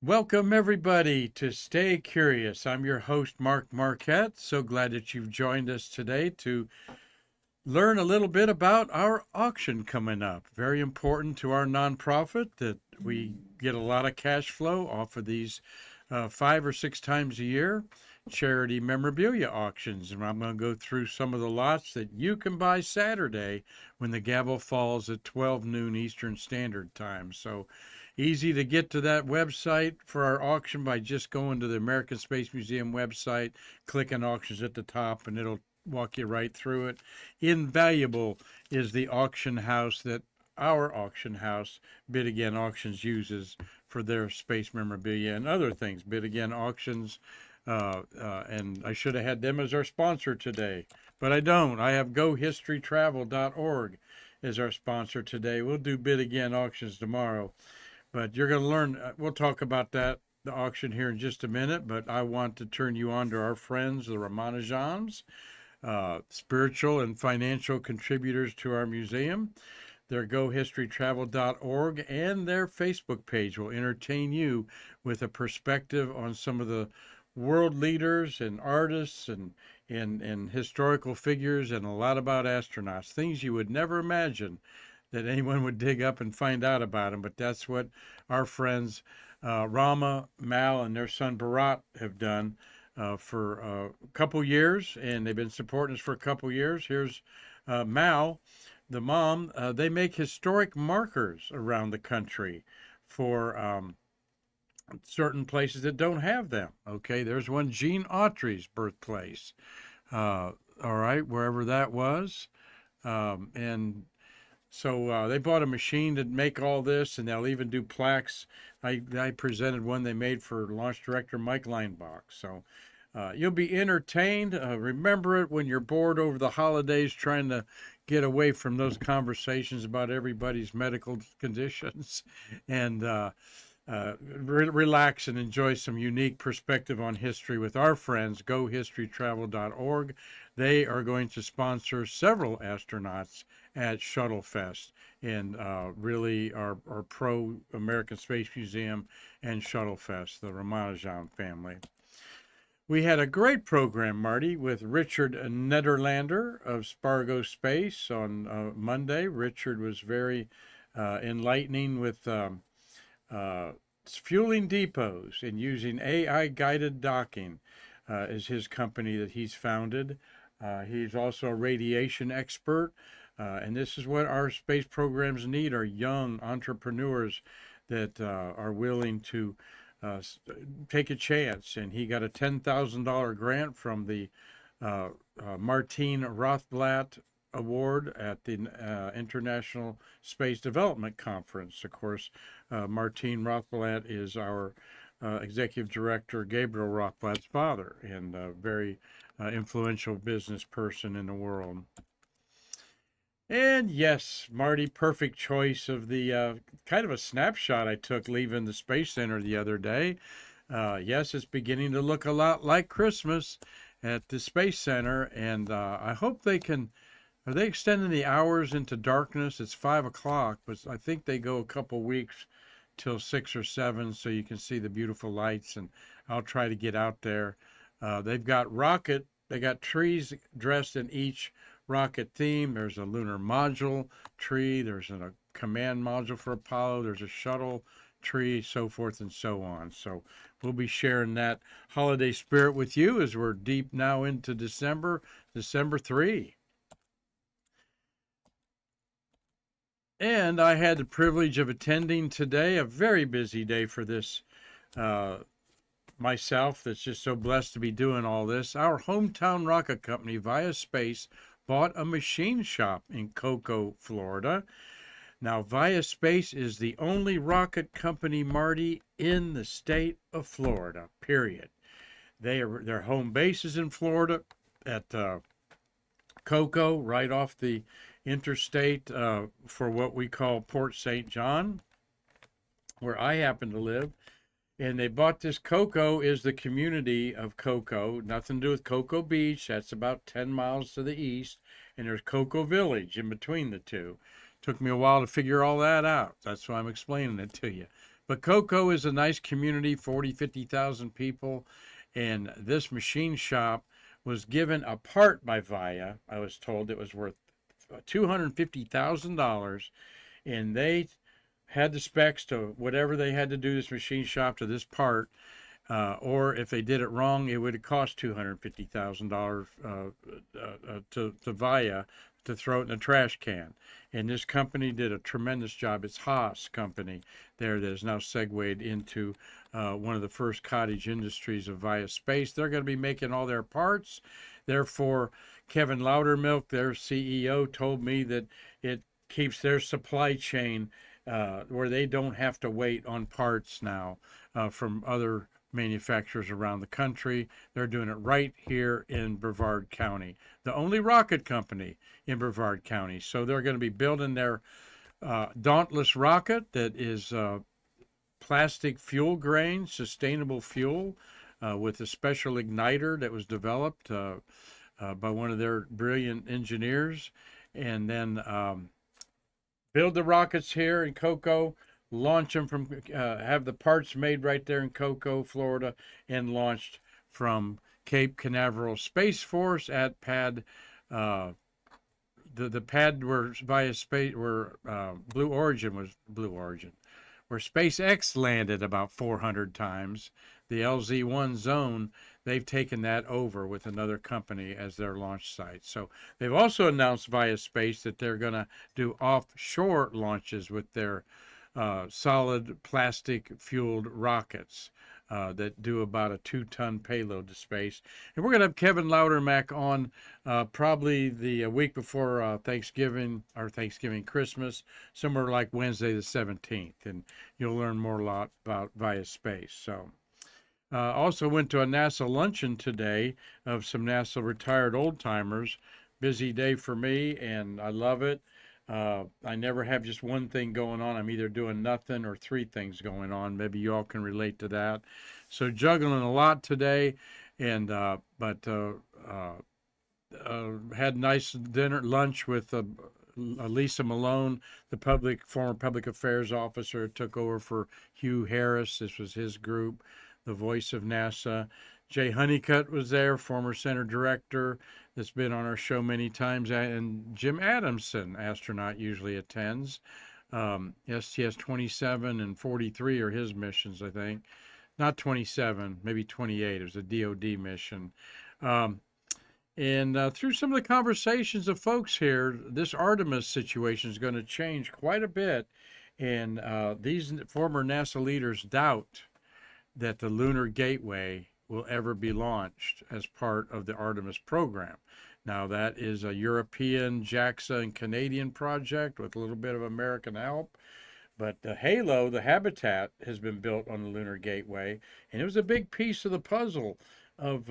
Welcome, everybody, to Stay Curious. I'm your host, Mark Marquette. So glad that you've joined us today to learn a little bit about our auction coming up. Very important to our nonprofit that we get a lot of cash flow off of these 5 or 6 times a year charity memorabilia auctions. And I'm going to go through some of the lots that you can buy Saturday when the gavel falls at 12 noon Eastern Standard Time. So easy to get to that website for our auction by just going to the American Space Museum website, clicking auctions at the top, and it'll walk you right through it. Invaluable is the auction house that our auction house, Bid Again Auctions, uses for their space memorabilia and other things. Bid Again Auctions, and I should have had them as our sponsor today, but I don't. I have gohistorytravel.org as our sponsor today. We'll do Bid Again Auctions tomorrow, but you're going to learn. We'll talk about that, the auction, here in just a minute, but I want to turn you on to our friends, the Ramanujams, spiritual and financial contributors to our museum. Their gohistorytravel.org and their Facebook page will entertain you with a perspective on some of the world leaders and artists and historical figures, and a lot about astronauts, things you would never imagine that anyone would dig up and find out about them. But that's what our friends Rama, Mal, and their son Bharat have done for a couple years, and they've been supporting us for a couple years. Here's Mal, the mom. They make historic markers around the country for certain places that don't have them. Okay, there's one, Gene Autry's birthplace. All right, wherever that was. And so they bought a machine to make all this, and they'll even do plaques. I presented one they made for launch director Mike Leinbach. So you'll be entertained. Remember it when you're bored over the holidays trying to get away from those conversations about everybody's medical conditions and relax and enjoy some unique perspective on history with our friends, gohistorytravel.org. They are going to sponsor several astronauts at Shuttle Fest and really are pro American Space Museum and Shuttle Fest, the Ramanujan family. We had a great program, Marty, with Richard Nederlander of Spargo Space on Monday. Richard was very enlightening with fueling depots and using AI guided docking is his company that he's founded. He's also a radiation expert. And this is what our space programs need, are young entrepreneurs that are willing to take a chance. And he got a $10,000 grant from the Martine Rothblatt Award at the International Space Development Conference. Of course, Martine Rothblatt is our executive director, Gabriel Rothblatt's father, and a very influential business person in the world. And yes, Marty, perfect choice of the kind of a snapshot I took leaving the Space Center the other day. Yes, it's beginning to look a lot like Christmas at the Space Center, and I hope they can. Are they extending the hours into darkness? It's 5 o'clock, but I think they go a couple weeks till 6 or 7, so you can see the beautiful lights. And I'll try to get out there. They've got rocket. They got trees dressed in each rocket theme. There's a lunar module tree. There's a command module for Apollo. There's a shuttle tree, so forth and so on. So we'll be sharing that holiday spirit with you as we're deep now into December 3. And I had the privilege of attending today, a very busy day for this myself, that's just so blessed to be doing all this. Our hometown rocket company, Via Space, bought a machine shop in Cocoa, Florida. Now, Via Space is the only rocket company, Marty, in the state of Florida, period. Their home base is in Florida at Cocoa, right off the interstate for what we call Port St. John, where I happen to live. And they bought this. Cocoa is the community of Cocoa, nothing to do with Cocoa Beach. That's about 10 miles to the east. And there's Cocoa Village in between the two. Took me a while to figure all that out. That's why I'm explaining it to you. But Cocoa is a nice community, 40, 50,000 people. And this machine shop was given a part by Via. I was told it was worth $250,000. And they had the specs to whatever they had to do this machine shop to this part. Or if they did it wrong, it would have cost $250,000 to Via to throw it in a trash can. And this company did a tremendous job. It's Haas company there that is now segued into one of the first cottage industries of Via Space. They're going to be making all their parts. Therefore, Kevin Loudermilk, their CEO, told me that it keeps their supply chain where they don't have to wait on parts now from other manufacturers around the country. They're doing it right here in Brevard County, the only rocket company in Brevard County. So they're going to be building their Dauntless rocket that is plastic fuel grain, sustainable fuel with a special igniter that was developed by one of their brilliant engineers. And then build the rockets here in Cocoa, launch them from, have the parts made right there in Cocoa, Florida, and launched from Cape Canaveral Space Force at pad. The pad where Via Space, where Blue Origin, where SpaceX landed about 400 times. The LZ-1 zone, they've taken that over with another company as their launch site. So they've also announced Via Space that they're going to do offshore launches with their solid plastic fueled rockets that do about a 2-ton payload to space. And we're going to have Kevin Loudermilk on probably the week before Thanksgiving or Thanksgiving Christmas, somewhere like Wednesday the 17th. And you'll learn more a lot about Via Space. So also went to a NASA luncheon today of some NASA retired old timers. Busy day for me, and I love it. I never have just one thing going on. I'm either doing nothing or 3 things going on. Maybe you all can relate to that. So juggling a lot today, and had nice lunch with Lisa Malone, the former public affairs officer, took over for Hugh Harris. This was his group, the voice of NASA. Jay Honeycutt was there, former center director that's been on our show many times, and Jim Adamson, astronaut, usually attends. STS 27 and 43 are his missions, I think. Not 27, maybe 28. It was a DOD mission. And through some of the conversations of folks here, this Artemis situation is going to change quite a bit. And these former NASA leaders doubt that the Lunar Gateway will ever be launched as part of the Artemis program. Now, that is a European, JAXA, and Canadian project with a little bit of American help. But the halo, the habitat, has been built on the Lunar Gateway, and it was a big piece of the puzzle of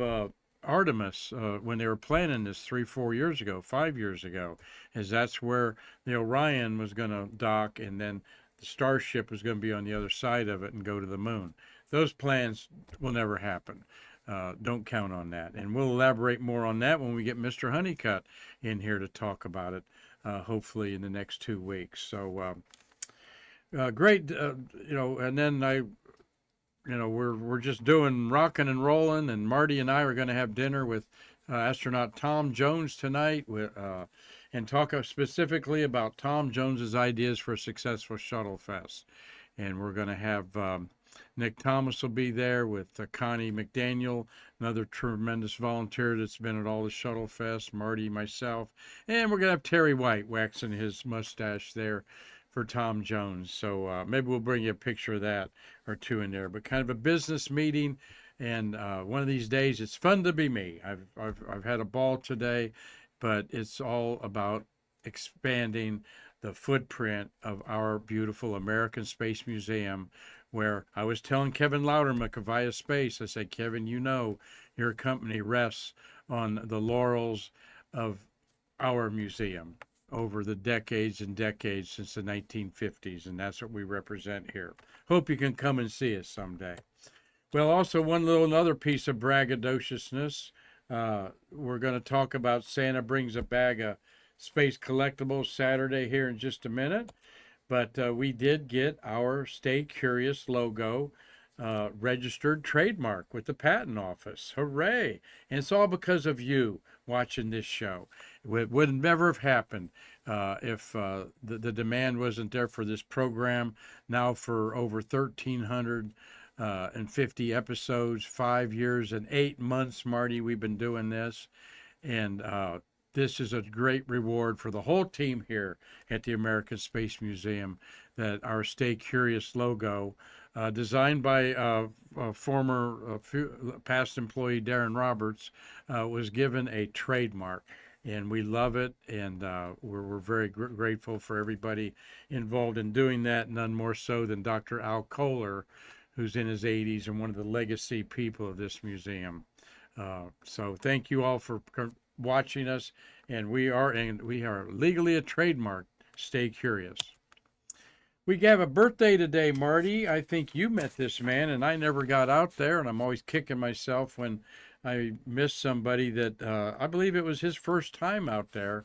Artemis when they were planning this 3-4 years ago, 5 years ago, as that's where the Orion was going to dock, and then the Starship was going to be on the other side of it and go to the moon. Those plans will never happen. Don't count on that. And we'll elaborate more on that when we get Mr. Honeycutt in here to talk about it, hopefully in the next 2 weeks. So great, and then we're just doing rocking and rolling, and Marty and I are going to have dinner with astronaut Tom Jones tonight and talk specifically about Tom Jones's ideas for a successful Shuttle Fest. And we're going to have Nick Thomas will be there with Connie McDaniel, another tremendous volunteer that's been at all the Shuttle Fest, Marty, myself, and we're going to have Terry White waxing his mustache there for Tom Jones. So maybe we'll bring you a picture of that or 2 in there. But kind of a business meeting, and one of these days it's fun to be me. I've had a ball today, but it's all about expanding the footprint of our beautiful American Space Museum, where I was telling Kevin Loudermilk of Via Space, I said, Kevin, your company rests on the laurels of our museum over the decades and decades since the 1950s, and that's what we represent here. Hope you can come and see us someday. Well, also another piece of braggadociousness. We're going to talk about Santa brings a bag of space collectibles Saturday here in just a minute. But we did get our Stay Curious logo registered trademark with the patent office. Hooray! And it's all because of you watching this show. It would never have happened if the demand wasn't there for this program. Now for over 1,350 episodes, 5 years and 8 months, Marty, we've been doing this. And this is a great reward for the whole team here at the American Space Museum, that our Stay Curious logo, designed by former past employee Darren Roberts, was given a trademark. And we love it, and we're very grateful for everybody involved in doing that, none more so than Dr. Al Kohler, who's in his 80s and one of the legacy people of this museum. So thank you all for watching us, and we are legally a trademark. Stay Curious. We have a birthday today, Marty. I think you met this man, and I never got out there, and I'm always kicking myself when I miss somebody that I believe it was his first time out there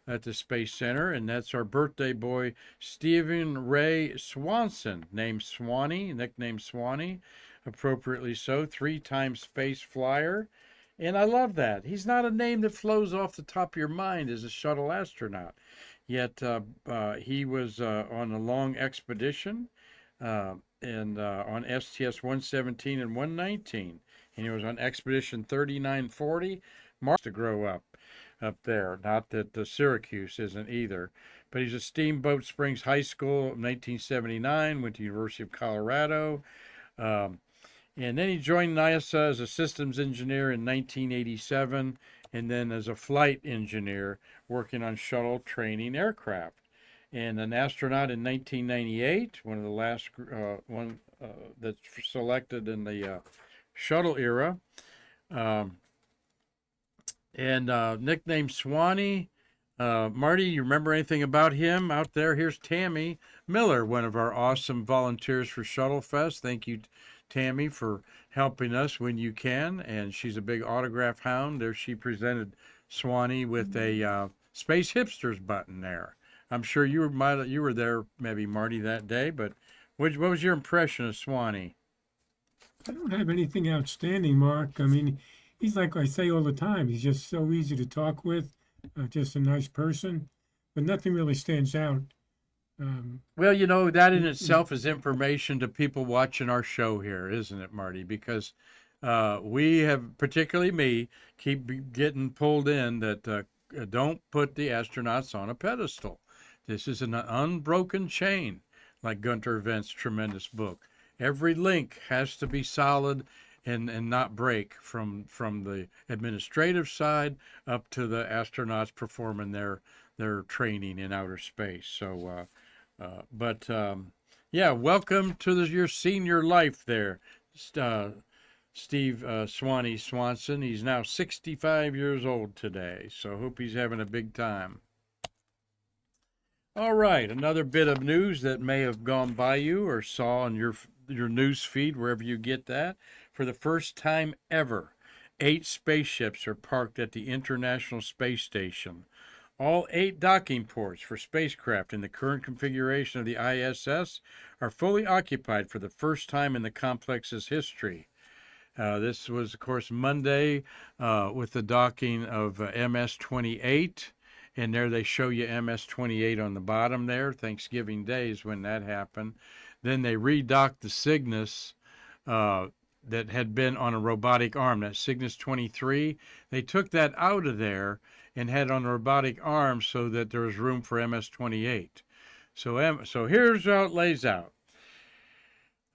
at the Space Center, and that's our birthday boy, Stephen Ray Swanson, named Swanee, nicknamed Swanee, appropriately so, 3-time space flyer. And I love that. He's not a name that flows off the top of your mind as a shuttle astronaut. Yet he was on a long expedition and on STS-117 and 119. And he was on expedition 3940. Mark to grow up there. Not that Syracuse isn't either. But he's a Steamboat Springs High School, 1979, went to University of Colorado. And then he joined NASA as a systems engineer in 1987, and then as a flight engineer working on shuttle training aircraft. And an astronaut in 1998, one of the last that's selected in the shuttle era. Nicknamed Swanee. Marty, you remember anything about him out there? Here's Tammy Miller, one of our awesome volunteers for Shuttle Fest. Thank you, Tammy, for helping us when you can, and she's a big autograph hound. There she presented Swanee with a Space Hipsters button there. I'm sure you were there maybe, Marty, that day, but what was your impression of Swanee? I don't have anything outstanding, Mark. I mean, he's like I say all the time, he's just so easy to talk with, just a nice person, but nothing really stands out. Well, that in itself is information to people watching our show here, isn't it, Marty? Because we have, particularly me, keep getting pulled in that don't put the astronauts on a pedestal. This is an unbroken chain, like Gunter Vent's tremendous book. Every link has to be solid and not break from the administrative side up to the astronauts performing their training in outer space. So, yeah, welcome to your senior life there, Steve Swanee Swanson. He's now 65 years old today, so hope he's having a big time. All right, another bit of news that may have gone by you or saw on your news feed, wherever you get that. For the first time ever, 8 spaceships are parked at the International Space Station. All 8 docking ports for spacecraft in the current configuration of the ISS are fully occupied for the first time in the complex's history. This was, of course, Monday with the docking of MS-28. And there they show you MS-28 on the bottom there. Thanksgiving Day is when that happened. Then they redocked the Cygnus that had been on a robotic arm, that Cygnus 23. They took that out of there and had on a robotic arm so that there was room for MS-28. So here's how it lays out.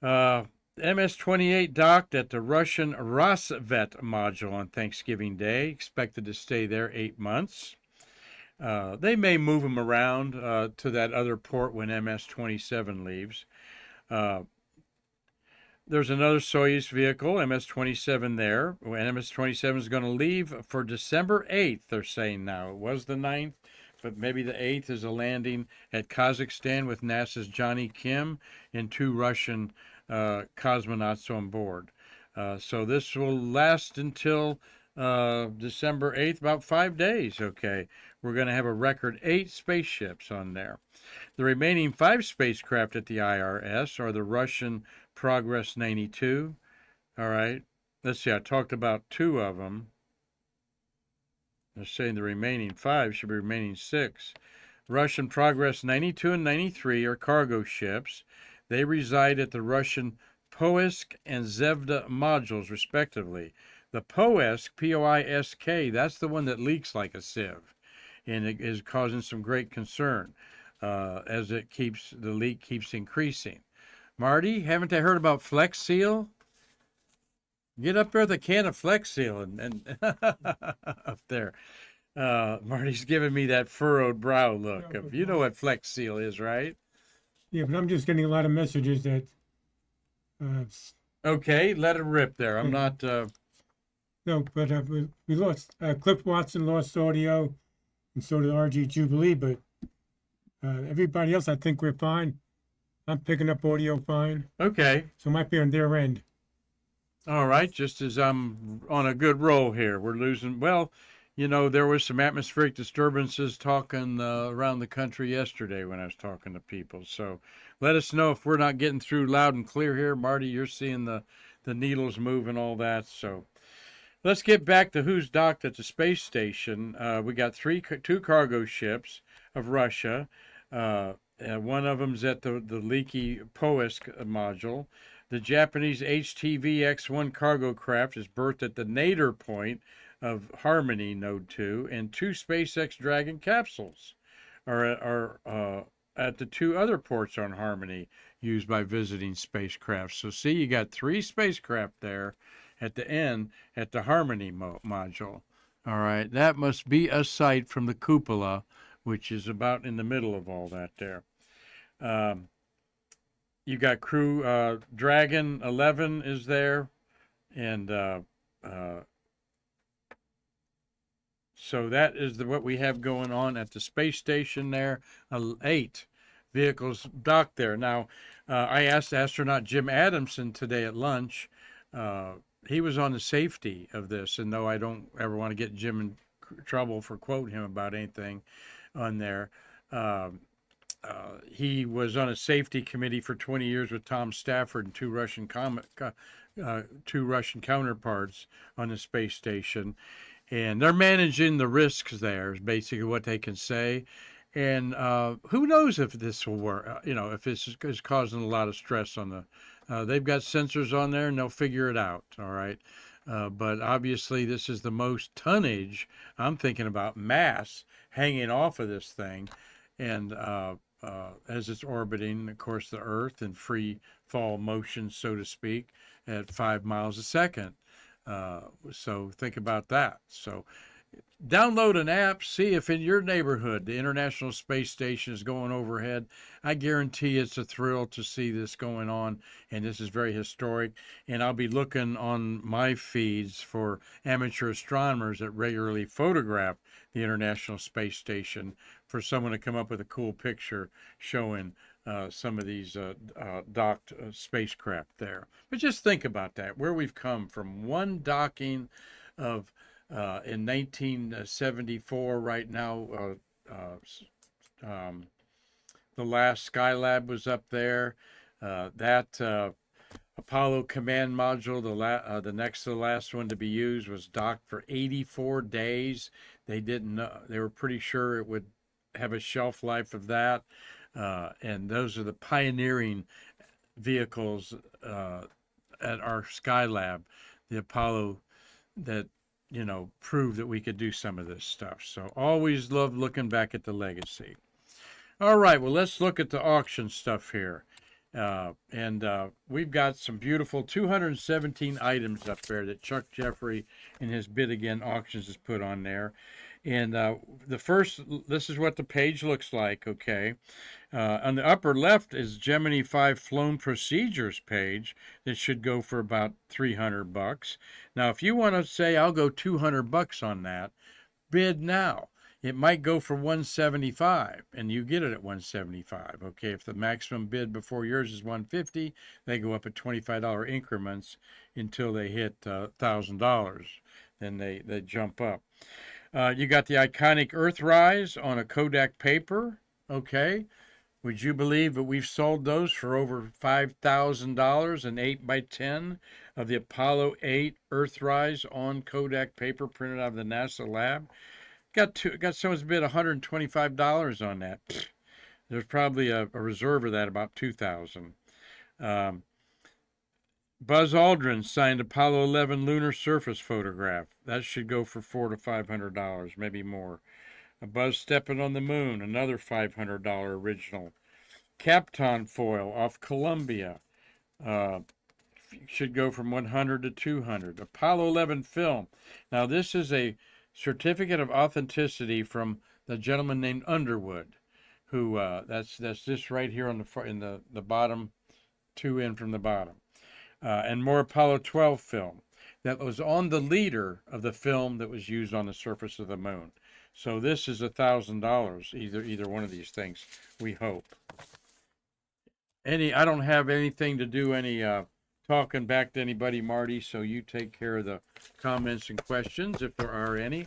MS-28 docked at the Russian Rosvet module on Thanksgiving Day, expected to stay there 8 months. They may move them around to that other port when MS-27 leaves. There's another Soyuz vehicle, MS-27 there. MS-27 is going to leave for December 8th, they're saying now. It was the 9th, but maybe the 8th is a landing at Kazakhstan with NASA's Johnny Kim and 2 Russian cosmonauts on board. So this will last until December 8th, about 5 days. Okay. We're going to have a record 8 spaceships on there. The remaining 5 spacecraft at the IRS are the Russian Progress 92. All right. Let's see. I talked about 2 of them. They're saying the remaining 5 should be remaining 6. Russian Progress 92 and 93 are cargo ships. They reside at the Russian Poisk and Zvezda modules, respectively. The Poisk, Poisk, that's the one that leaks like a sieve, and it is causing some great concern as the leak keeps increasing. Marty, haven't I heard about Flex Seal? Get up there with a can of Flex Seal and up there. Marty's giving me that furrowed brow look. Yeah, but You know what Flex Seal is, right? yeah, but I'm just getting a lot of messages that Okay, let it rip there. I'm yeah, not. no, but we lost Cliff Watson lost audio, and so did RG Jubilee. But everybody else, I think we're fine. I'm picking up audio fine, Okay. so it might be on their end. All right. Just as I'm on a good roll here, we're losing. Well, there was some atmospheric disturbances talking around the country yesterday when I was talking to people. So let us know if we're not getting through loud and clear here. Marty, you're seeing the needles move and all that. So let's get back to who's docked at the space station. We got 2 cargo ships of Russia. One of them's at the leaky Poisk module. The Japanese HTV X1 cargo craft is berthed at the nadir point of Harmony Node 2, and 2 SpaceX Dragon capsules are at the 2 other ports on Harmony used by visiting spacecraft. So see, you got 3 spacecraft there at the end at the Harmony module. All right, that must be a sight from the cupola, which is about in the middle of all that there. You got crew Dragon 11 is there, and so that is what we have going on at the space station there. 8 vehicles docked there. Now, I asked astronaut Jim Adamson today at lunch. He was on the safety of this, and though I don't ever want to get Jim in trouble for quoting him about anything on there, he was on a safety committee for 20 years with Tom Stafford and 2 Russian counterparts on the space station, and they're managing the risks there. Is basically what they can say. And who knows if this will work? If this is causing a lot of stress on the. They've got sensors on there, and they'll figure it out. All right. But obviously, this is the most tonnage. I'm thinking about mass hanging off of this thing, and as it's orbiting, of course, the Earth in free fall motion, so to speak, at 5 miles a second. So think about that. So download an app, see if in your neighborhood the International Space Station is going overhead. I guarantee it's a thrill to see this going on, and this is very historic. And I'll be looking on my feeds for amateur astronomers that regularly photograph the International Space Station for someone to come up with a cool picture showing some of these docked spacecraft there. But just think about that, where we've come from one docking of in 1974. Right now, the last Skylab was up there. That Apollo command module, the next to the last one to be used, was docked for 84 days. They didn't know. They were pretty sure it would have a shelf life of that. And those are the pioneering vehicles at our Skylab, the Apollo that proved that we could do some of this stuff. So always love looking back at the legacy. All right, well, let's look at the auction stuff here. And we've got some beautiful 217 items up there that Chuck Jeffrey in his Bid Again Auctions has put on there. And this is what the page looks like, okay? On the upper left is Gemini 5 Flown Procedures page that should go for about $300. Now, if you want to say, I'll go $200 on that, bid now. It might go for $175, and you get it at $175. Okay, if the maximum bid before yours is $150, they go up at $25 increments until they hit $1,000. then they jump up. You got the iconic Earthrise on a Kodak paper. Okay. Would you believe that we've sold those for over $5,000, an 8 by 10 of the Apollo 8 Earthrise on Kodak paper printed out of the NASA lab? Got someone's bid $125 on that. There's probably a reserve of that, about 2,000. Um, Buzz Aldrin signed Apollo 11 lunar surface photograph. That should go for $400 to $500, maybe more. A Buzz stepping on the moon, another $500 original. Kapton foil off Columbia uh, should go from 100 to 200. Apollo 11 film. Now this is a certificate of authenticity from the gentleman named Underwood, who that's this right here on the bottom, two in from the bottom, and more Apollo 12 film that was on the leader of the film that was used on the surface of the moon. So this is $1,000, either one of these things, we hope. I don't have anything to do any talking back to anybody, Marty, so you take care of the comments and questions if there are any.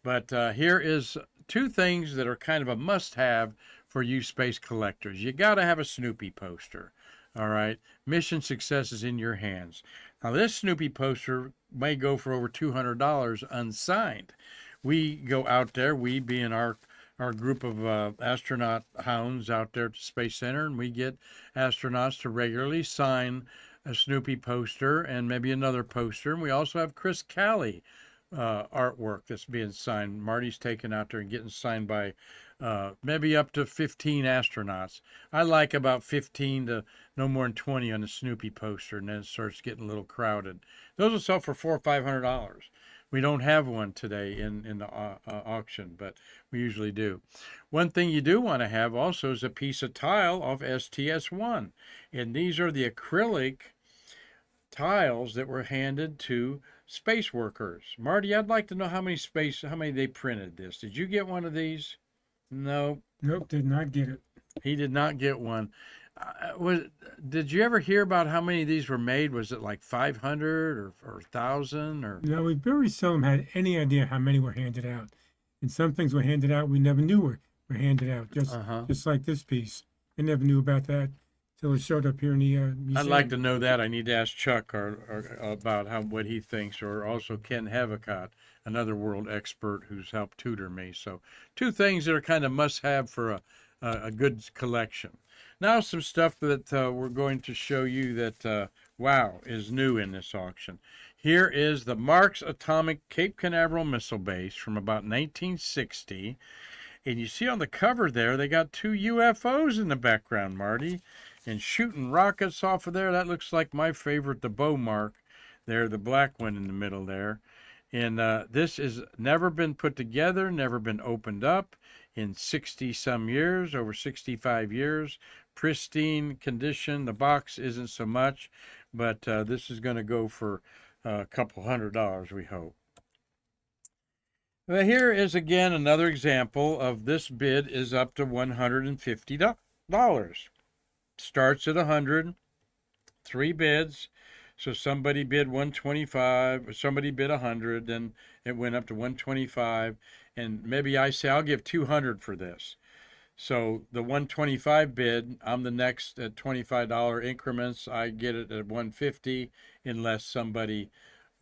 But here is two things that are kind of a must-have for you space collectors. You got to have a Snoopy poster. All right, mission success is in your hands. Now this Snoopy poster may go for over $200 unsigned. We go out there, we being our group of astronaut hounds out there at the Space Center, and we get astronauts to regularly sign a Snoopy poster and maybe another poster. And we also have Chris Calley artwork that's being signed. Marty's taken out there and getting signed by maybe up to 15 astronauts. I like about 15 to no more than 20 on the Snoopy poster, and then it starts getting a little crowded. Those will sell for $400 or $500. We don't have one today in the auction, but we usually do. One thing you do want to have also is a piece of tile off STS-1. And these are the acrylic tiles that were handed to space workers. Marty, I'd like to know how many they printed this. Did you get one of these? No. Nope, did not get it. He did not get one. Did you ever hear about how many of these were made? Was it like 500 or 1,000 or? No, we very seldom had any idea how many were handed out. And some things were handed out we never knew were handed out, just like this piece. I never knew about that till it showed up here in the museum. I'd like to know that. I need to ask Chuck or about what he thinks, or also Ken Havicott, another world expert who's helped tutor me. So two things that are kind of must-have for a good collection. Now some stuff that we're going to show you that, wow, is new in this auction. Here is the Mark's Atomic Cape Canaveral Missile Base from about 1960. And you see on the cover there, they got two UFOs in the background, Marty, and shooting rockets off of there. That looks like my favorite, the Bow Mark there, the black one in the middle there. And this has never been put together, never been opened up in 60-some years, over 65 years. Pristine condition. The box isn't so much, but this is going to go for a couple $100, we hope. Well, here is again another example of this bid is up to $150. Starts at 100, 3 bids. So somebody bid 125, or somebody bid 100, then it went up to 125, and maybe I say I'll give 200 for this. So the 125 bid, I'm the next at $25 increments. I get it at 150 unless somebody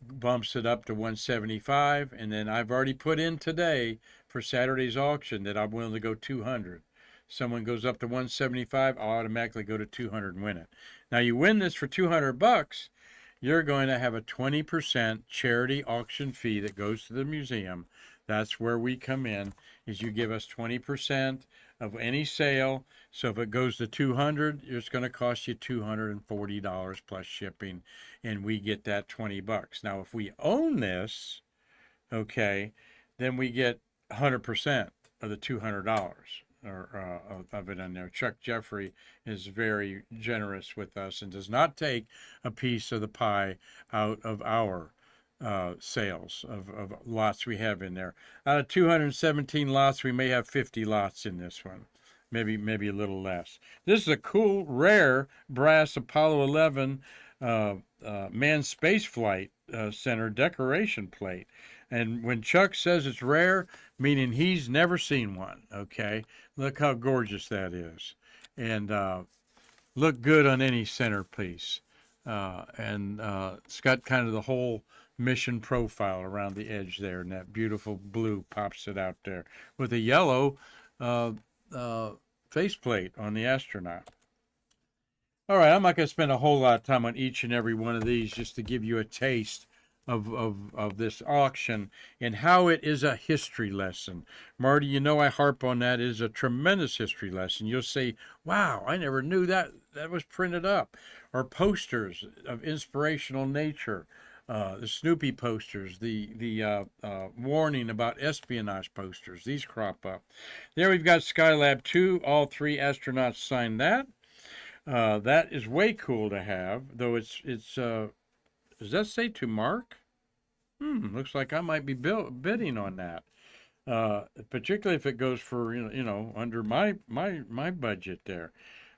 bumps it up to 175, and then I've already put in today for Saturday's auction that I'm willing to go 200. Someone goes up to 175, I'll automatically go to 200 and win it. Now you win this for $200, you're going to have a 20% charity auction fee that goes to the museum. That's where we come in, is you give us 20% of any sale. So if it goes to 200, it's going to cost you $240 plus shipping, and we get that $20. Now, if we own this, okay, then we get 100% of the $200 of it in there. Chuck Jeffrey is very generous with us and does not take a piece of the pie out of our sales of lots we have in there. Out of 217 lots, we may have 50 lots in this one, maybe a little less. This is a cool, rare brass Apollo 11 Manned Space Flight Center decoration plate. And when Chuck says it's rare, meaning he's never seen one, okay? Look how gorgeous that is. And look good on any centerpiece. And it's got kind of the whole mission profile around the edge there, and that beautiful blue pops it out there with a yellow uh, uh, faceplate on the astronaut. All right, I'm not going to spend a whole lot of time on each and every one of these just to give you a taste of this auction and how it is a history lesson. Marty, you know I harp on that. It is a tremendous history lesson. You'll say, wow, I never knew that was printed up. Or posters of inspirational nature. The Snoopy posters, the warning about espionage posters, these crop up. There we've got Skylab 2. All three astronauts signed that. That is way cool to have, though does that say to Mark? Looks like I might be bidding on that. Particularly if it goes for under my budget there,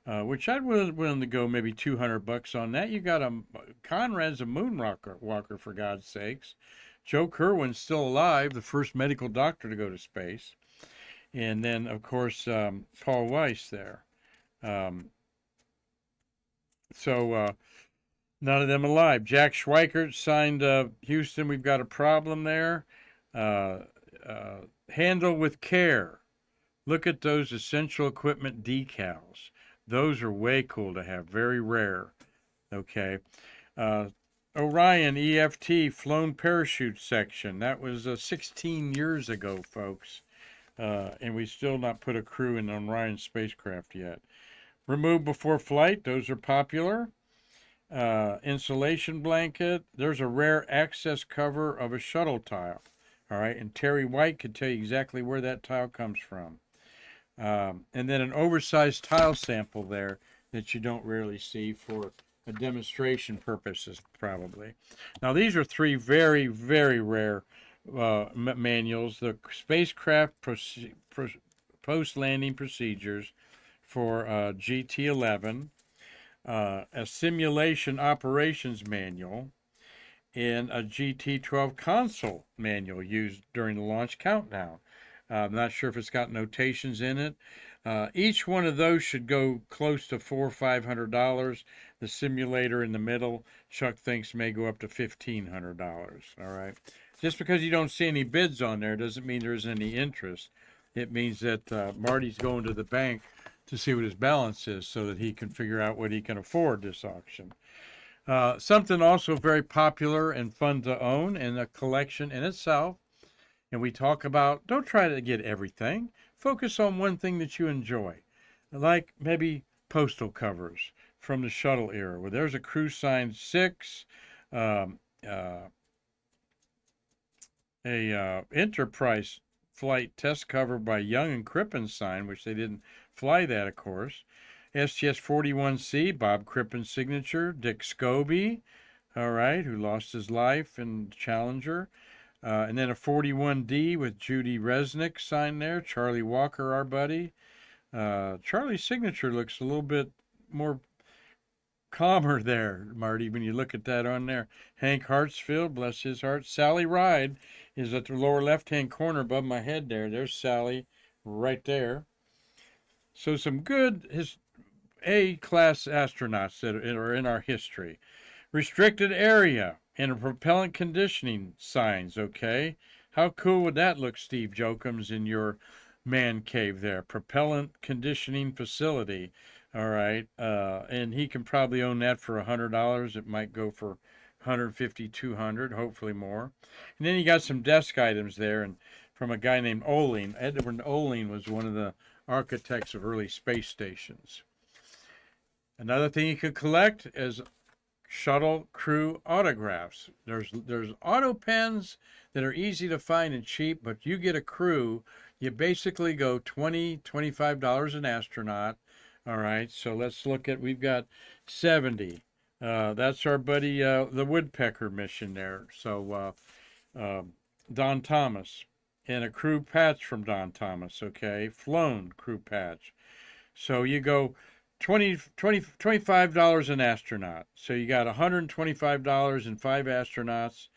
which I'd willing to go maybe $200 on that. You got Conrad's a walker for God's sakes. Joe Kerwin's still alive, the first medical doctor to go to space, and then of course Paul Weiss there. So none of them alive. Jack Schweikert signed Houston. We've got a problem there. Uh, Handle with care. Look at those essential equipment decals. Those are way cool to have. Very rare. Okay. Orion EFT flown parachute section. That was 16 years ago, folks. And we still not put a crew in an Orion spacecraft yet. Remove before flight. Those are popular. Insulation blanket. There's a rare access cover of a shuttle tile. All right. And Terry White could tell you exactly where that tile comes from. And then an oversized tile sample there that you don't rarely see for a demonstration purposes, probably. Now, these are three very, very rare manuals. The spacecraft post-landing procedures for GT-11, a simulation operations manual, and a GT-12 console manual used during the launch countdown. I'm not sure if it's got notations in it. Each one of those should go close to $400 or $500. The simulator in the middle, Chuck thinks may go up to $1,500. All right. Just because you don't see any bids on there doesn't mean there's any interest. It means that Marty's going to the bank to see what his balance is so that he can figure out what he can afford this auction. Something also very popular and fun to own and a collection in itself. And we talk about, don't try to get everything. Focus on one thing that you enjoy, like maybe postal covers from the shuttle era, where there's a crew sign 6, a Enterprise flight test cover by Young and Crippen sign, which they didn't fly that, of course. STS-41C, Bob Crippen's signature. Dick Scobie, all right, who lost his life in Challenger. And then a 41D with Judy Resnick signed there. Charlie Walker, our buddy. Charlie's signature looks a little bit more calmer there, Marty, when you look at that on there. Hank Hartsfield, bless his heart. Sally Ride is at the lower left-hand corner above my head there. There's Sally right there. So some good A-class astronauts that are in our history. Restricted area and a propellant conditioning signs, okay? How cool would that look, Steve Jokums, in your man cave there? Propellant conditioning facility, all right? And he can probably own that for $100. It might go for $150, $200, hopefully more. And then you got some desk items there, and from a guy named Oling. Edward Oling was one of the architects of early space stations. Another thing you could collect is shuttle crew autographs. There's auto pens that are easy to find and cheap, but you get a crew, you basically go $20, $25 an astronaut. All right, so let's look at, we've got 70. That's our buddy, the Woodpecker mission there. So Don Thomas, and a crew patch from Don Thomas, okay? Flown crew patch. So you go $25 an astronaut. So you got $125 and 5 astronauts.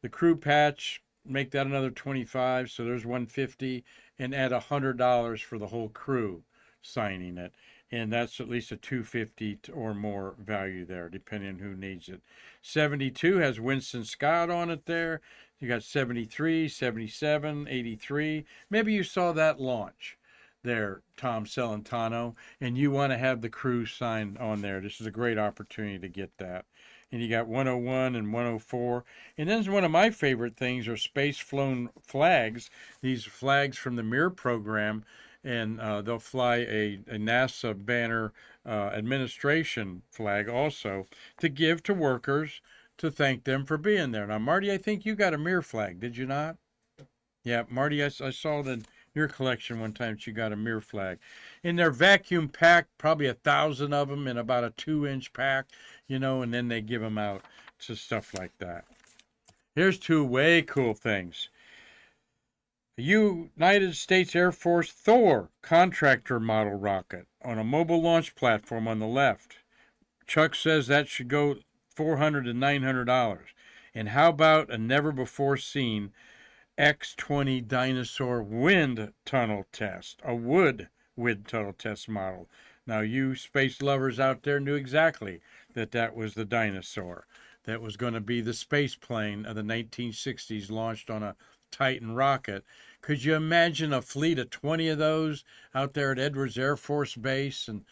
The crew patch, make that another 25, so there's 150, and add $100 for the whole crew signing it. And that's at least a 250 or more value there, depending on who needs it. 72 has Winston Scott on it there. You got 73, 77, 83. Maybe you saw that launch there, Tom Celentano, and you want to have the crew sign on there. This is a great opportunity to get that. And you got 101 and 104. And then one of my favorite things are space flown flags. These flags from the MIR program, and they'll fly a NASA banner administration flag also to give to workers to thank them for being there. Now, Marty, I think you got a MIR flag, did you not? Yeah, Marty, I saw that your collection one time she got a MIR flag. And they're vacuum packed, probably 1,000 of them in about a 2-inch pack, and then they give them out to stuff like that. Here's two way cool things. The United States Air Force Thor contractor model rocket on a mobile launch platform on the left. Chuck says that should go $400 to $900. And how about a never before seen X-20 dinosaur wind tunnel test, a wood wind tunnel test model. Now, you space lovers out there knew exactly that was the dinosaur that was going to be the space plane of the 1960s launched on a Titan rocket. Could you imagine a fleet of 20 of those out there at Edwards Air Force Base and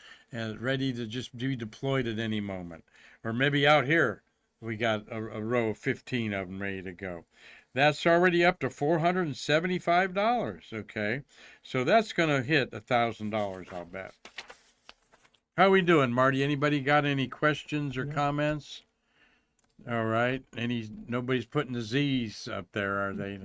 ready to just be deployed at any moment? Or maybe out here, we got a row of 15 of them ready to go. That's already up to $475, okay? So that's going to hit $1,000, I'll bet. How we doing, Marty? Anybody got any questions or comments? All right. Nobody's putting the Z's up there, are they?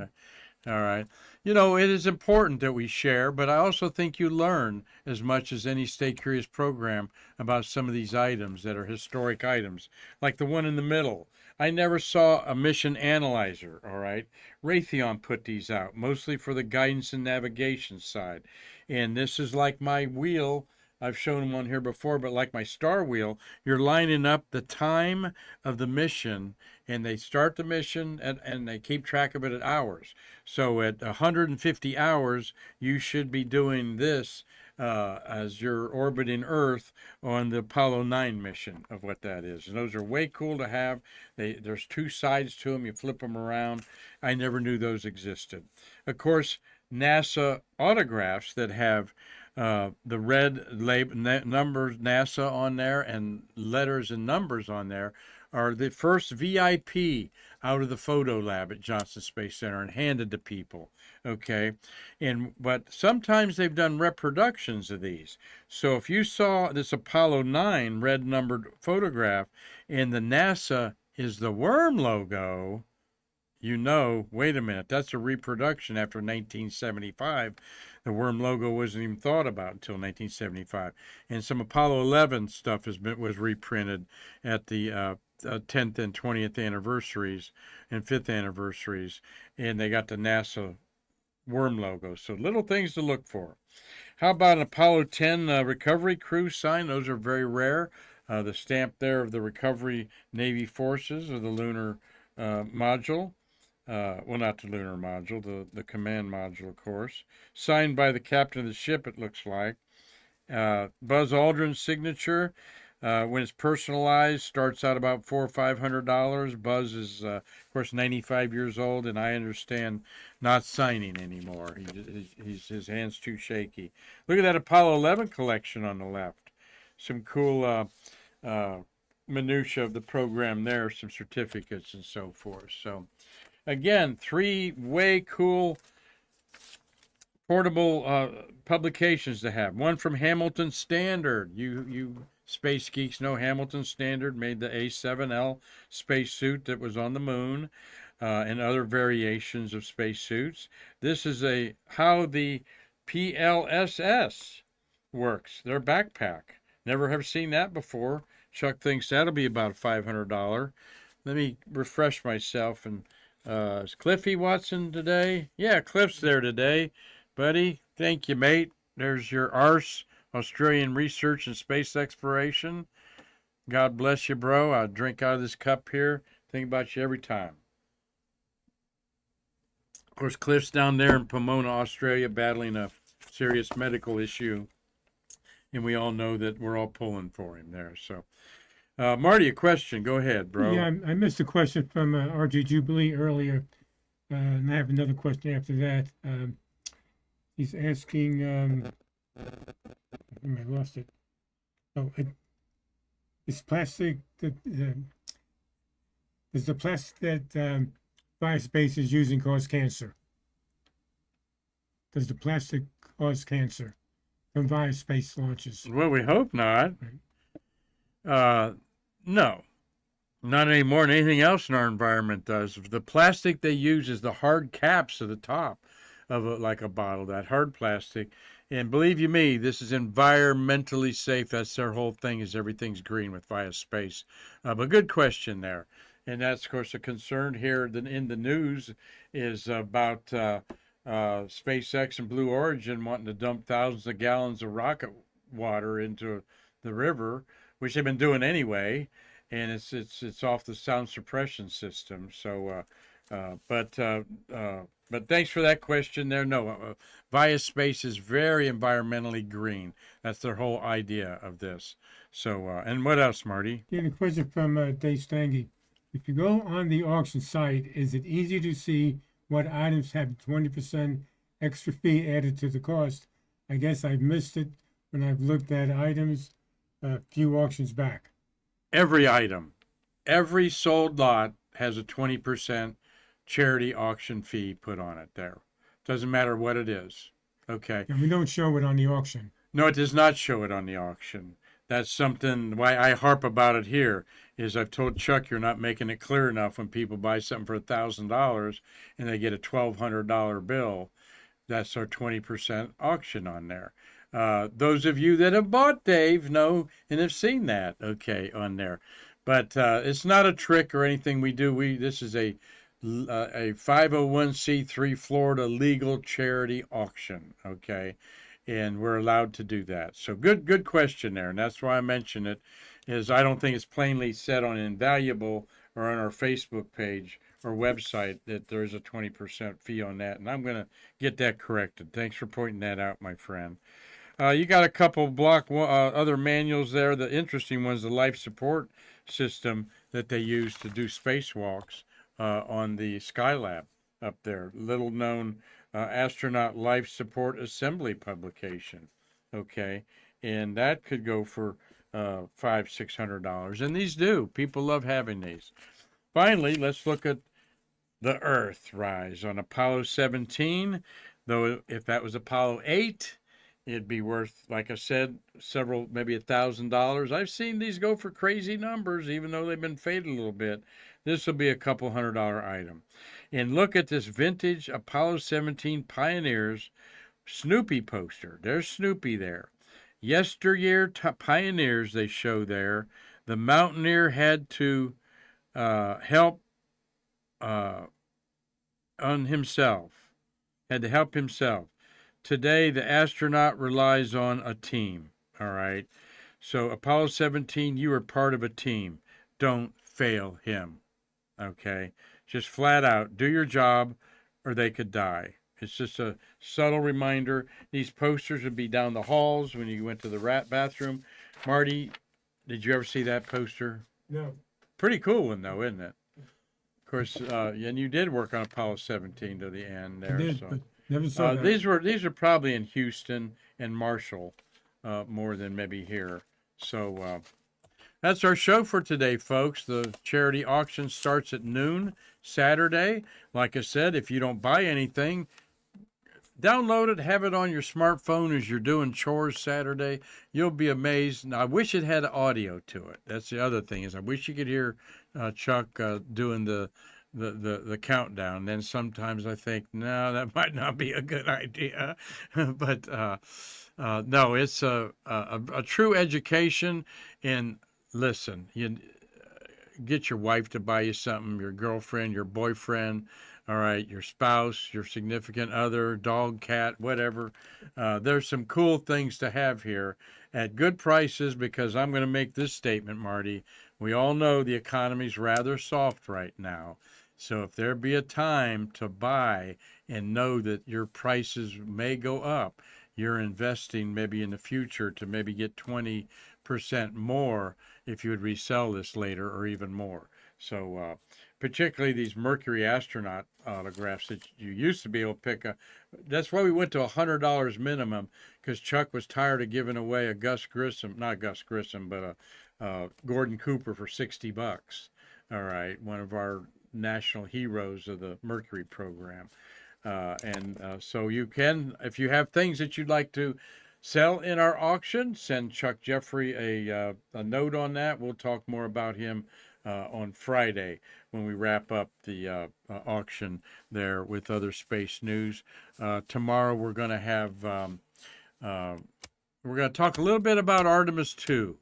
All right. It is important that we share, but I also think you learn as much as any Stay Curious program about some of these items that are historic items, like the one in the middle. I never saw a mission analyzer, all right? Raytheon put these out, mostly for the guidance and navigation side. And this is like my wheel. I've shown them on here before, but like my star wheel, you're lining up the time of the mission, and they start the mission and they keep track of it at hours. So at 150 hours, you should be doing this as you're orbiting Earth on the Apollo 9 mission of what that is. And those are way cool to have. There's two sides to them. You flip them around. I never knew those existed. Of course, NASA autographs that have the red numbers NASA on there and letters and numbers on there are the first VIP out of the photo lab at Johnson Space Center and handed to people. Okay. But sometimes they've done reproductions of these. So if you saw this Apollo 9 red numbered photograph and the NASA is the worm logo, wait a minute, that's a reproduction after 1975. The worm logo wasn't even thought about until 1975. And some Apollo 11 stuff was reprinted at the 10th and 20th anniversaries and 5th anniversaries, and they got the NASA worm logo. So little things to look for. How about an Apollo 10 recovery crew sign? Those are very rare. The stamp there of the Recovery Navy Forces or the lunar module. Well, not the lunar module, the command module, of course. Signed by the captain of the ship, it looks like. Buzz Aldrin's signature, when it's personalized, starts out about $400 or $500. Buzz is, of course, 95 years old, and I understand not signing anymore. His hand's too shaky. Look at that Apollo 11 collection on the left. Some cool minutia of the program there, some certificates and so forth. So, again, 3 way cool portable publications to have. One from Hamilton Standard. You space geeks know Hamilton Standard made the A7L spacesuit that was on the moon and other variations of spacesuits. This is how the PLSS works, their backpack. Never have seen that before. Chuck thinks that'll be about $500. Let me refresh myself. And is Cliffy Watson today? Yeah, Cliff's there today. Buddy, thank you, mate. There's your arse Australian Research and Space Exploration. God bless you, bro. I drink out of this cup here. Think about you every time. Of course, Cliff's down there in Pomona, Australia, battling a serious medical issue, and we all know that we're all pulling for him there. So, Marty, a question. Go ahead, bro. Yeah, I missed a question from RG Jubilee earlier, and I have another question after that. He's asking, I lost it. Oh, it's plastic that is the plastic that Firespace is using cause cancer? Does the plastic cause cancer from Firespace launches? Well, we hope not. No, not any more than anything else in our environment does. The plastic they use is the hard caps at the top of like a bottle, that hard plastic. And believe you me, this is environmentally safe. That's their whole thing, is everything's green with Firespace. But good question there. And that's, of course, a concern here in the news is about SpaceX and Blue Origin wanting to dump thousands of gallons of rocket water into the river, which they've been doing anyway, and it's off the sound suppression system. So, but thanks for that question there. No, Viaspace is very environmentally green. That's their whole idea of this. So, and what else, Marty? Yeah, a question from Dave Stange. If you go on the auction site, is it easy to see what items have 20% extra fee added to the cost? I guess I've missed it when I've looked at items a few auctions back. Every item, every sold lot has a 20% charity auction fee put on it there. Doesn't matter what it is. Okay. And we don't show it on the auction. No, it does not show it on the auction. That's something why I harp about it here is I've told Chuck you're not making it clear enough when people buy something for $1,000 and they get a $1,200 bill. That's our 20% auction on there. Those of you that have bought Dave know and have seen that, okay, on there. But it's not a trick or anything we do. This is a 501c3 Florida legal charity auction, okay? And we're allowed to do that. So good question there. And that's why I mention it, is I don't think it's plainly said on Invaluable or on our Facebook page or website that there's a 20% fee on that. And I'm going to get that corrected. Thanks for pointing that out, my friend. You got a couple other manuals there. The interesting one's the life support system that they use to do spacewalks on the Skylab up there. Little known astronaut life support assembly publication. Okay, and that could go for $500-600, and these do. People love having these. Finally, let's look at the Earthrise on Apollo 17. Though if that was Apollo 8, it'd be worth, like I said, several, maybe $1,000. I've seen these go for crazy numbers, even though they've been faded a little bit. This will be a couple $100 item. And look at this vintage Apollo 17 Pioneers Snoopy poster. There's Snoopy there. Yesteryear pioneers they show there. The mountaineer had to help on himself. Had to help himself. Today, the astronaut relies on a team. All right. So Apollo 17, you are part of a team. Don't fail him. Okay. Just flat out do your job or they could die. It's just a subtle reminder. These posters would be down the halls when you went to the bathroom. Marty, did you ever see that poster? No. Pretty cool one, though, isn't it? Of course, and you did work on Apollo 17 to the end there. I did, so. but never saw that. These are probably in Houston and Marshall more than maybe here. So that's our show for today, folks. The charity auction starts at noon Saturday. Like I said, if you don't buy anything, download it, have it on your smartphone as you're doing chores Saturday. You'll be amazed. And I wish it had audio to it. That's the other thing, is I wish you could hear Chuck doing the countdown. Then sometimes I think, no, that might not be a good idea. But no, it's a true education. And listen, you get your wife to buy you something, your girlfriend, your boyfriend, All right, your spouse, your significant other, dog, cat, whatever. There's some cool things to have here at good prices because I'm going to make this statement, Marty. We all know the economy's rather soft right now. So if there be a time to buy and know that your prices may go up, you're investing maybe in the future to maybe get 20% more if you would resell this later or even more. So, particularly these Mercury astronaut autographs that you used to be able to pick up. That's why we went to $100 minimum because Chuck was tired of giving away a Gus Grissom, not Gus Grissom, but a Gordon Cooper for $60. All right, one of our national heroes of the Mercury program. So you can, if you have things that you'd like to sell in our auction, send Chuck Jeffrey a note on that. We'll talk more about him on Friday when we wrap up the auction there with other space news. Tomorrow we're going to have we're going to talk a little bit about Artemis 2.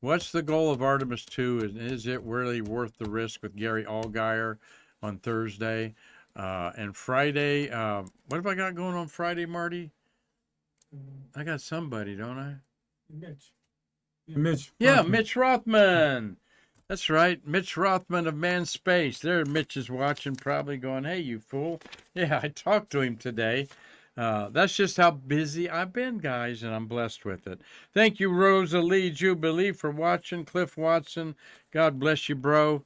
What's the goal of Artemis 2, and is it really worth the risk with Gary Allgaier on Thursday? And Friday, what have I got going on Friday, Marty? I got somebody, don't I? Mitch. Mitch. Yeah, Rothman. Mitch Rothman. That's right, Mitch Rothman of Man Space. There, Mitch is watching, probably going, "Hey, you fool!" Yeah, I talked to him today. That's just how busy I've been, guys, and I'm blessed with it. Thank you, Rosalie Jubilee, for watching. Cliff Watson, God bless you, bro.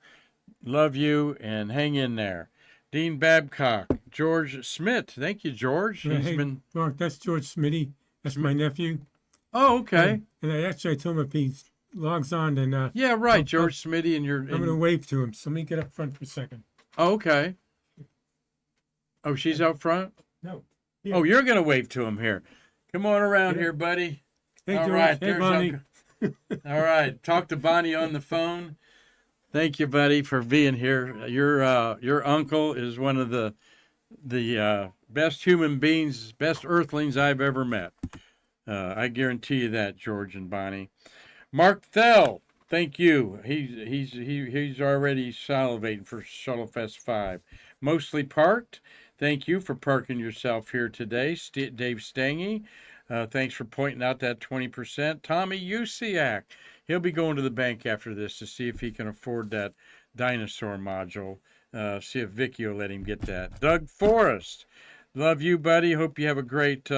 Love you, and hang in there. Dean Babcock, George Smith. Thank you, George. He's Hey, been. Mark, that's George Smitty. That's my nephew. Oh, okay. And I told him if he logs on, then Yeah, right, George Smitty, and you're. I'm going to wave to him. So let me get up front for a second. Oh, okay. Oh, she's out front? No. Yeah. Oh, you're going to wave to him here. Come on around here, buddy. Hey, All George. right, Hey, there's Bonnie. All right, talk to Bonnie on the phone. Thank you, buddy, for being here. Your uncle is one of the best human beings, best earthlings I've ever met. I guarantee you that, George and Bonnie. Mark Thel, thank you. He's already salivating for Shuttlefest 5. Mostly parked. Thank you for parking yourself here today. Dave Stangy, thanks for pointing out that 20%. Tommy Usiak, he'll be going to the bank after this to see if he can afford that dinosaur module. See if Vicky will let him get that. Doug Forrest, love you, buddy. Hope you have a great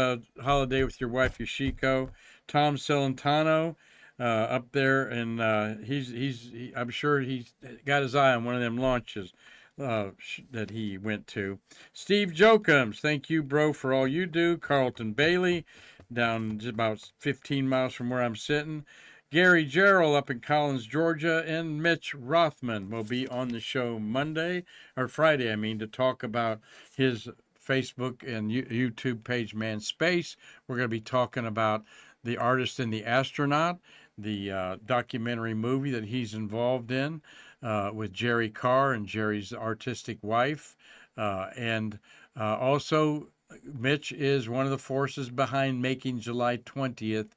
holiday with your wife, Yoshiko. Tom Celentano, up there, and I'm sure he's got his eye on one of them launches that he went to. Steve Jokums, thank you, bro, for all you do. Carlton Bailey, down just about 15 miles from where I'm sitting. Gary Gerald up in Collins, Georgia, and Mitch Rothman will be on the show Friday, to talk about his Facebook and YouTube page, Man Space. We're going to be talking about The Artist and the Astronaut, the documentary movie that he's involved in with Jerry Carr and Jerry's artistic wife. And also, Mitch is one of the forces behind making July 20th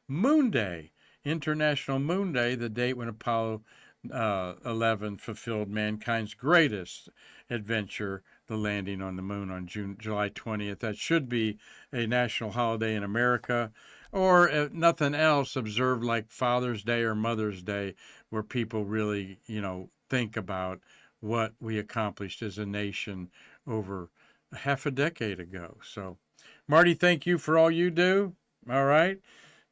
Moon Day, International Moon Day, the date when Apollo 11 fulfilled mankind's greatest adventure, the landing on the moon on July 20th. That should be a national holiday in America, or if nothing else, observed like Father's Day or Mother's Day, where people really, think about what we accomplished as a nation over half a decade ago. So, Marty, thank you for all you do. All right.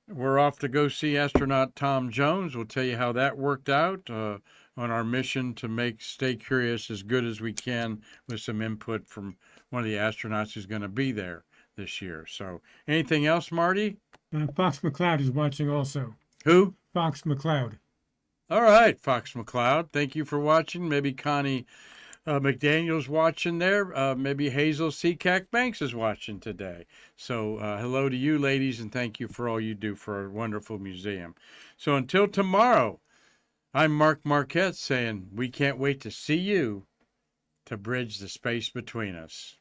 We're off to go see astronaut Tom Jones. We'll tell you how that worked out on our mission to make Stay Curious as good as we can with some input from one of the astronauts who's going to be there this year. So, anything else, Marty? Fox McCloud is watching also. Who? Fox McCloud. All right, Fox McCloud. Thank you for watching. Maybe Connie McDaniel's watching there. Maybe Hazel Seacack Banks is watching today. So hello to you, ladies, and thank you for all you do for our wonderful museum. So until tomorrow, I'm Mark Marquette saying we can't wait to see you to bridge the space between us.